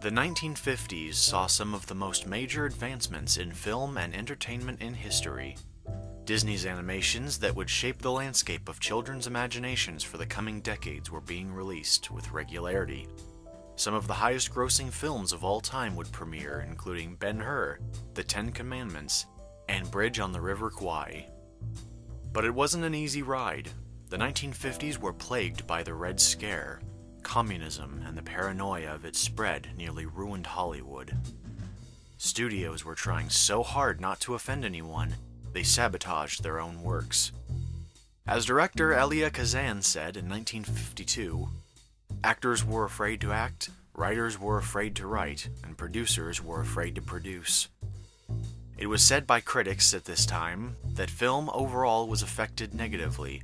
The 1950s saw some of the most major advancements in film and entertainment in history. Disney's animations that would shape the landscape of children's imaginations for the coming decades were being released with regularity. Some of the highest-grossing films of all time would premiere, including Ben-Hur, The Ten Commandments, and Bridge on the River Kwai. But it wasn't an easy ride. The 1950s were plagued by the Red Scare. Communism and the paranoia of its spread nearly ruined Hollywood. Studios were trying so hard not to offend anyone, they sabotaged their own works. As director Elia Kazan said in 1952, actors were afraid to act, writers were afraid to write, and producers were afraid to produce. It was said by critics at this time that film overall was affected negatively,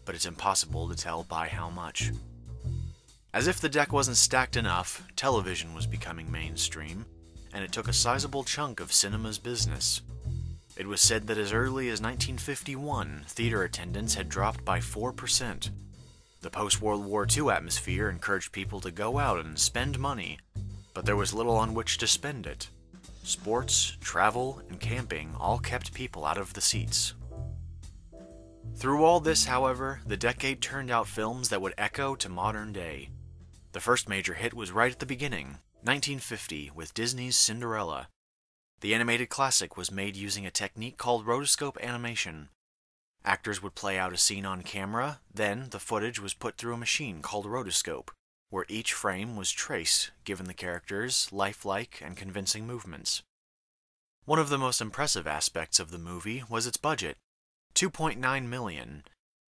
but it's impossible to tell by how much. As if the deck wasn't stacked enough, television was becoming mainstream, and it took a sizable chunk of cinema's business. It was said that as early as 1951, theater attendance had dropped by 4%. The post-World War II atmosphere encouraged people to go out and spend money, but there was little on which to spend it. Sports, travel, and camping all kept people out of the seats. Through all this, however, the decade turned out films that would echo to modern day. The first major hit was right at the beginning, 1950, with Disney's Cinderella. The animated classic was made using a technique called rotoscope animation. Actors would play out a scene on camera, then the footage was put through a machine called a rotoscope, where each frame was traced, giving the characters lifelike and convincing movements. One of the most impressive aspects of the movie was its budget, $2.9 million.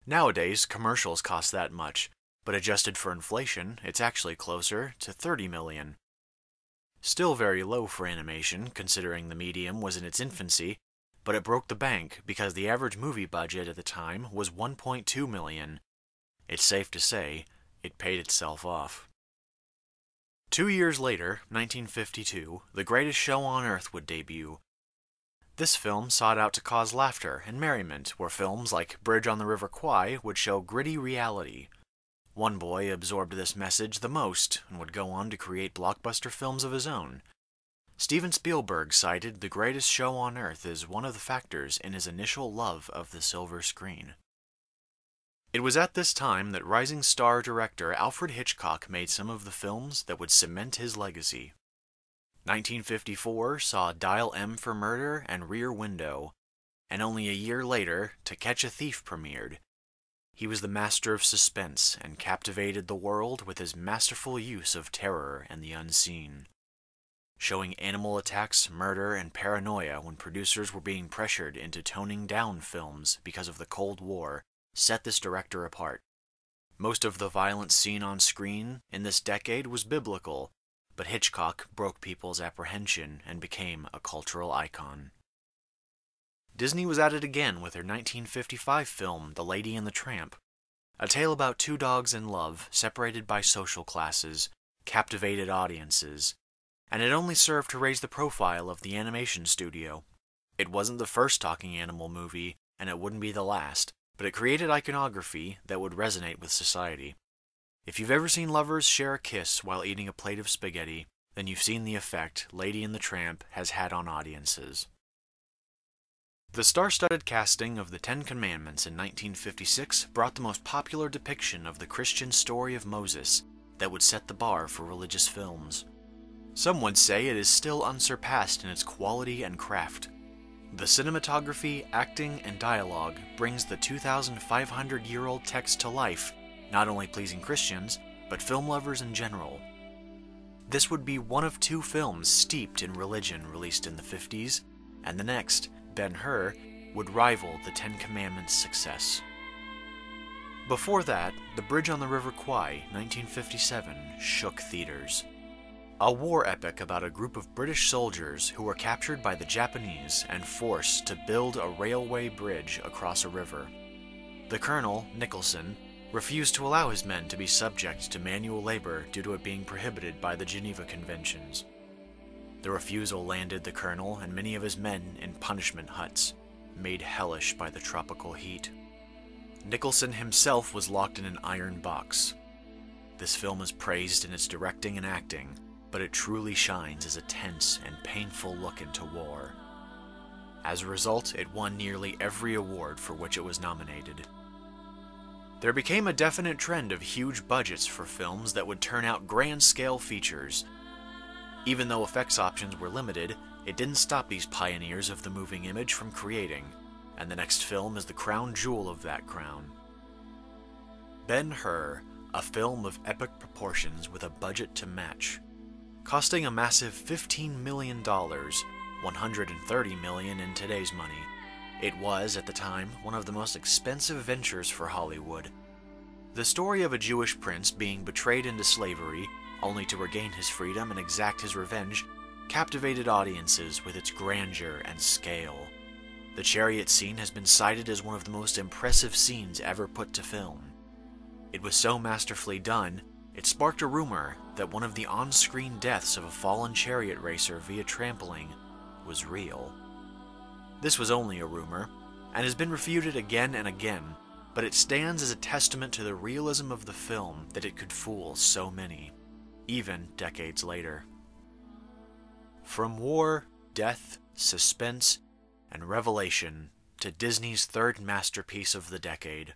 Nowadays, commercials cost that much, but adjusted for inflation, it's actually closer to $30 million. Still very low for animation, considering the medium was in its infancy, but it broke the bank because the average movie budget at the time was $1.2 million. It's safe to say, it paid itself off. 2 years later, 1952, The Greatest Show on Earth would debut. This film sought out to cause laughter and merriment, where films like Bridge on the River Kwai would show gritty reality. One boy absorbed this message the most and would go on to create blockbuster films of his own. Steven Spielberg cited The Greatest Show on Earth as one of the factors in his initial love of the silver screen. It was at this time that rising star director Alfred Hitchcock made some of the films that would cement his legacy. 1954 saw Dial M for Murder and Rear Window, and only a year later, To Catch a Thief premiered. He was the master of suspense and captivated the world with his masterful use of terror and the unseen. Showing animal attacks, murder, and paranoia when producers were being pressured into toning down films because of the Cold War set this director apart. Most of the violence seen on screen in this decade was biblical, but Hitchcock broke people's apprehension and became a cultural icon. Disney was at it again with her 1955 film, The Lady and the Tramp. A tale about two dogs in love, separated by social classes, captivated audiences, and it only served to raise the profile of the animation studio. It wasn't the first talking animal movie, and it wouldn't be the last, but it created iconography that would resonate with society. If you've ever seen lovers share a kiss while eating a plate of spaghetti, then you've seen the effect Lady and the Tramp has had on audiences. The star-studded casting of The Ten Commandments in 1956 brought the most popular depiction of the Christian story of Moses that would set the bar for religious films. Some would say it is still unsurpassed in its quality and craft. The cinematography, acting, and dialogue brings the 2,500-year-old text to life, not only pleasing Christians, but film lovers in general. This would be one of two films steeped in religion released in the 50s, and the next, Ben-Hur, would rival The Ten Commandments' success. Before that, The Bridge on the River Kwai, 1957, shook theaters. A war epic about a group of British soldiers who were captured by the Japanese and forced to build a railway bridge across a river. The colonel, Nicholson, refused to allow his men to be subject to manual labor due to it being prohibited by the Geneva Conventions. The refusal landed the colonel and many of his men in punishment huts, made hellish by the tropical heat. Nicholson himself was locked in an iron box. This film is praised in its directing and acting, but it truly shines as a tense and painful look into war. As a result, it won nearly every award for which it was nominated. There became a definite trend of huge budgets for films that would turn out grand-scale features. Even though effects options were limited, it didn't stop these pioneers of the moving image from creating, and the next film is the crown jewel of that crown. Ben-Hur, a film of epic proportions with a budget to match. Costing a massive $15 million, $130 million in today's money, it was, at the time, one of the most expensive ventures for Hollywood. The story of a Jewish prince being betrayed into slavery, only to regain his freedom and exact his revenge, captivated audiences with its grandeur and scale. The chariot scene has been cited as one of the most impressive scenes ever put to film. It was so masterfully done, it sparked a rumor that one of the on-screen deaths of a fallen chariot racer via trampling was real. This was only a rumor, and has been refuted again and again, but it stands as a testament to the realism of the film that it could fool so many, even decades later. From war, death, suspense, and revelation to Disney's third masterpiece of the decade,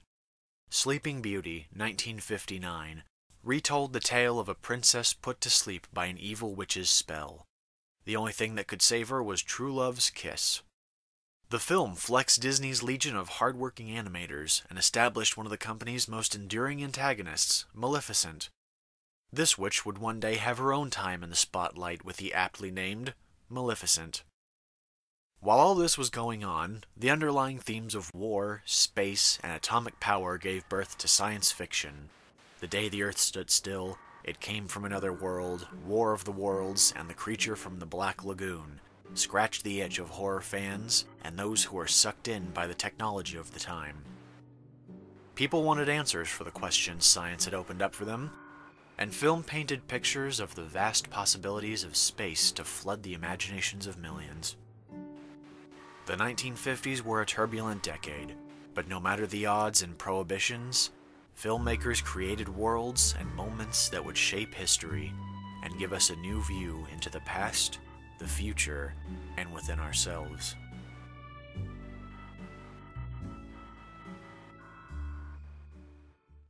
Sleeping Beauty, 1959, retold the tale of a princess put to sleep by an evil witch's spell. The only thing that could save her was true love's kiss. The film flexed Disney's legion of hardworking animators and established one of the company's most enduring antagonists, Maleficent. This witch would one day have her own time in the spotlight with the aptly named Maleficent. While all this was going on, the underlying themes of war, space, and atomic power gave birth to science fiction. The Day the Earth Stood Still, It Came from Another World, War of the Worlds, and The Creature from the Black Lagoon scratched the itch of horror fans and those who were sucked in by the technology of the time. People wanted answers for the questions science had opened up for them, and film painted pictures of the vast possibilities of space to flood the imaginations of millions. The 1950s were a turbulent decade, but no matter the odds and prohibitions, filmmakers created worlds and moments that would shape history and give us a new view into the past, the future, and within ourselves.